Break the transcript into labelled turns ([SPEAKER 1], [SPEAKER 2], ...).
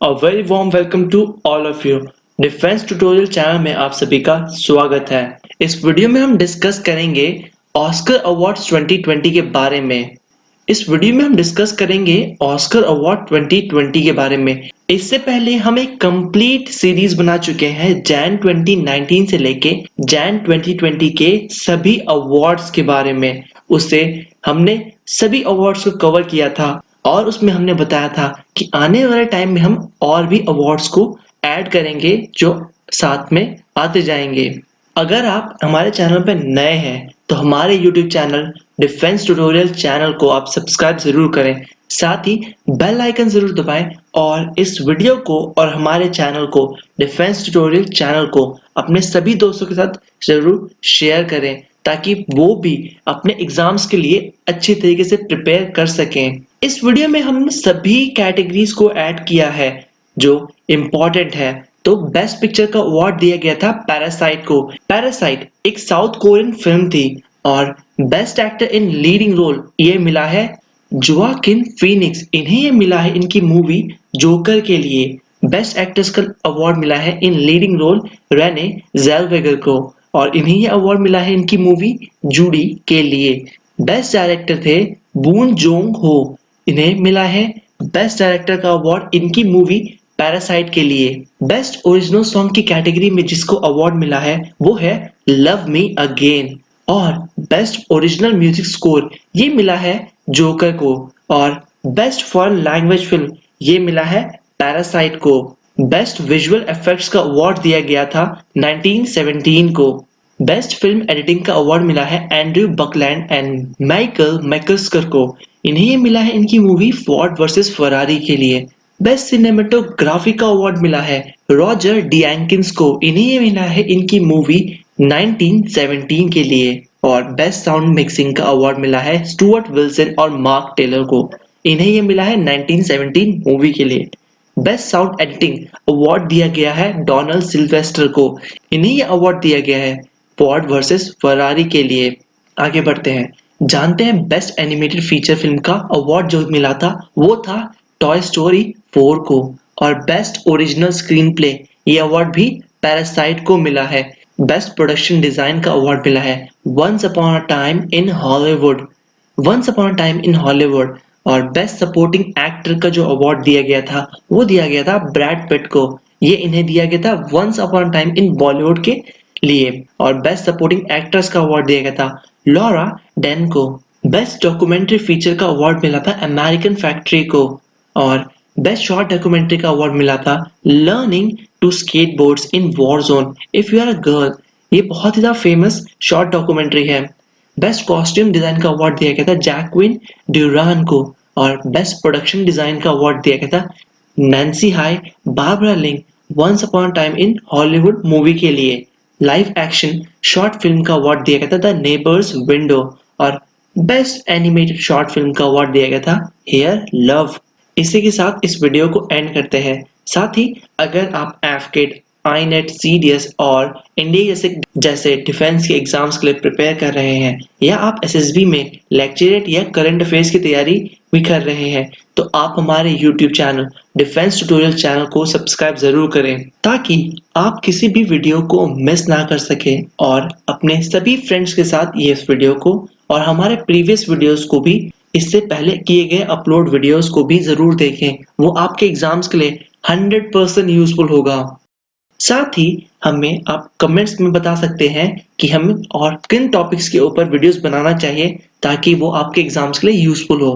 [SPEAKER 1] A very warm welcome to all of you. Defence tutorial channel में आप सभी का स्वागत है। इस वीडियो में हम डिस्कस करेंगे ऑस्कर अवार्ड्स 2020 के बारे में। इस वीडियो में हम डिस्कस करेंगे ऑस्कर अवार्ड 2020 के बारे में। इससे पहले हम एक कंप्लीट सीरीज बना चुके हैं जैन 2019 से लेके जैन 2020 के सभी अवार्ड्स के बारे में। उससे हमने सभी अवार्ड्स को कवर किया था और उसमें हमने बताया था कि आने वाले टाइम में हम और भी अवार्ड्स को ऐड करेंगे जो साथ में आते जाएंगे। अगर आप हमारे चैनल पर नए हैं तो हमारे YouTube channel defence tutorial channel को आप सब्सक्राइब जरूर करें, साथ ही बेल आइकन जरूर दबाएं और इस वीडियो को और हमारे चैनल को डिफेंस ट्यूटोरियल चैनल को अपने सभी दोस्तों के साथ जरूर शेयर करें ताकि वो भी अपने एग्जाम्स के लिए अच्छी तरीके से प्रिपेयर कर सकें। इस वीडियो में हमने सभी कैटेगरीज को ऐड किया है जो इम्पोर्टेंट है। तो बेस्ट पिक्चर का अवार्ड दिया गया था पैरासाइट को। पैरासाइट एक साउथ कोरियन फिल्म थी और best actor in leading role ये मिला है जोआकिन फीनिक्स। इन्हें ये मिला है इनकी मूवी जोकर के लिए। बेस्ट एक्ट्रेस का अवार्ड मिला है इन लीडिंग रोल रेने ज़ेल्वेगर को और इन्हें ये अवार्ड मिला है इनकी मूवी जूडी के लिए। बेस्ट डायरेक्टर थे बून जोंग हो। इन्हें मिला है बेस्ट डायरेक्टर का अवार्ड इनकी मूवी पैरासाइट के लिए। बेस्ट ओरिजिनल सॉन्ग की कैटेगरी में जिसको अवार्ड मिला है वो है लव मी अगेन और बेस्ट ओरिजिनल म्यूजिक स्कोर ये मिला है जोकर को और बेस्ट फॉरेन लैंग्वेज फिल्म ये मिला है पैरासाइट को। बेस्ट विजुअल इफेक्ट्स का अवार्ड दिया गया था 1917 को। बेस्ट फिल्म एडिटिंग का अवार्ड मिला है एंड्रयू बकलैंड एंड माइकल मैकस्कर को। इन्हें ये मिला है इनकी मूवी फोर्ड वर्सेस फरारी के लिए। बेस्ट सिनेमेटोग्राफी का अवार्ड मिला है रॉजर डिएंकिंस को। इन्हें ये मिला है इनकी मूवी 1917 के लिए और बेस्ट साउंड मिक्सिंग का अवार्ड मिला है स्टुअर्ट विल्सन और मार्क टेलर को। इन्हें ये मिला है 1917 मूवी के लिए। बेस्ट साउंड एडिटिंग अवार्ड दिया गया है डोनाल्ड सिल्वेस्टर को। इन्हें ये अवार्ड दिया गया है फोर्ड वर्सेस फरारी के लिए। आगे बढ़ते हैं, जानते हैं बेस्ट एनिमेटेड फीचर फिल्म का अवार्ड जो मिला था वो था टॉय स्टोरी 4 को और बेस्ट ओरिजिनल स्क्रीन प्ले ये अवार्ड भी पैरासाइट को मिला है। बेस्ट प्रोडक्शन डिजाइन का अवार्ड मिला है once upon a time in Hollywood. Once upon a time in Hollywood और बेस्ट सपोर्टिंग एक्टर का जो अवार्ड दिया गया था वो दिया गया था ब्रैड पिट को। ये इन्हें दिया गया था once upon a time in Bollywood के लिए और बेस्ट सपोर्टिंग एक्ट्रेस का अवार्ड दिया गया था लॉरा डेन को। बेस्ट डॉक्यूमेंट्री फीचर का अवार्ड मिला था अमेरिकन फैक्ट्री को और बेस्ट शॉर्ट डॉक्यूमेंट्री का अवार्ड मिला था learning to skateboards in war zone if you are a girl. ये बहुत ही ज्यादा फेमस शॉर्ट डॉक्यूमेंट्री है। बेस्ट कॉस्ट्यूम डिजाइन का अवार्ड दिया गया था जैक्विन ड्यूरान को और बेस्ट प्रोडक्शन डिजाइन का अवार्ड दिया गया था Nancy Haigh Barbara Ling once upon time in Hollywood movie के लिए। लाइव एक्शन शॉर्ट फिल्म का अवार्ड दिया गया था द नेबर्स विंडो और बेस्ट एनिमेटेड शॉर्ट फिल्म का अवार्ड दिया गया था हेयर लव। इसी के साथ इस वीडियो को एंड करते हैं। साथ ही अगर आप एफकेट आईनेट सीडीएस और इंडिया जैसे डिफेंस के एग्जाम्स के लिए प्रिपेयर कर रहे हैं या आप एसएसबी में लेक्चरेट या करंट अफेयर्स की तैयारी भी कर रहे हैं तो आप हमारे YouTube channel defence tutorial channel को सब्सक्राइब जरूर करें ताकि आप किसी भी वीडियो को मिस ना कर सके और अपने सभी फ्रेंड्स के साथ ये इस वीडियो को और हमारे प्रीवियस वीडियोस को भी इससे पहले किए गए अपलोड वीडियोस को भी जरूर देखें। वो आपके एग्जाम्स के लिए 100% यूजफुल होगा। साथ ही हमें आप कमेंट्स में बता सकते हैं कि हमें और किन टॉपिक्स के ऊपर वीडियोस बनाना चाहिए ताकि वो आपके एग्जाम्स के लिए यूजफुल हो।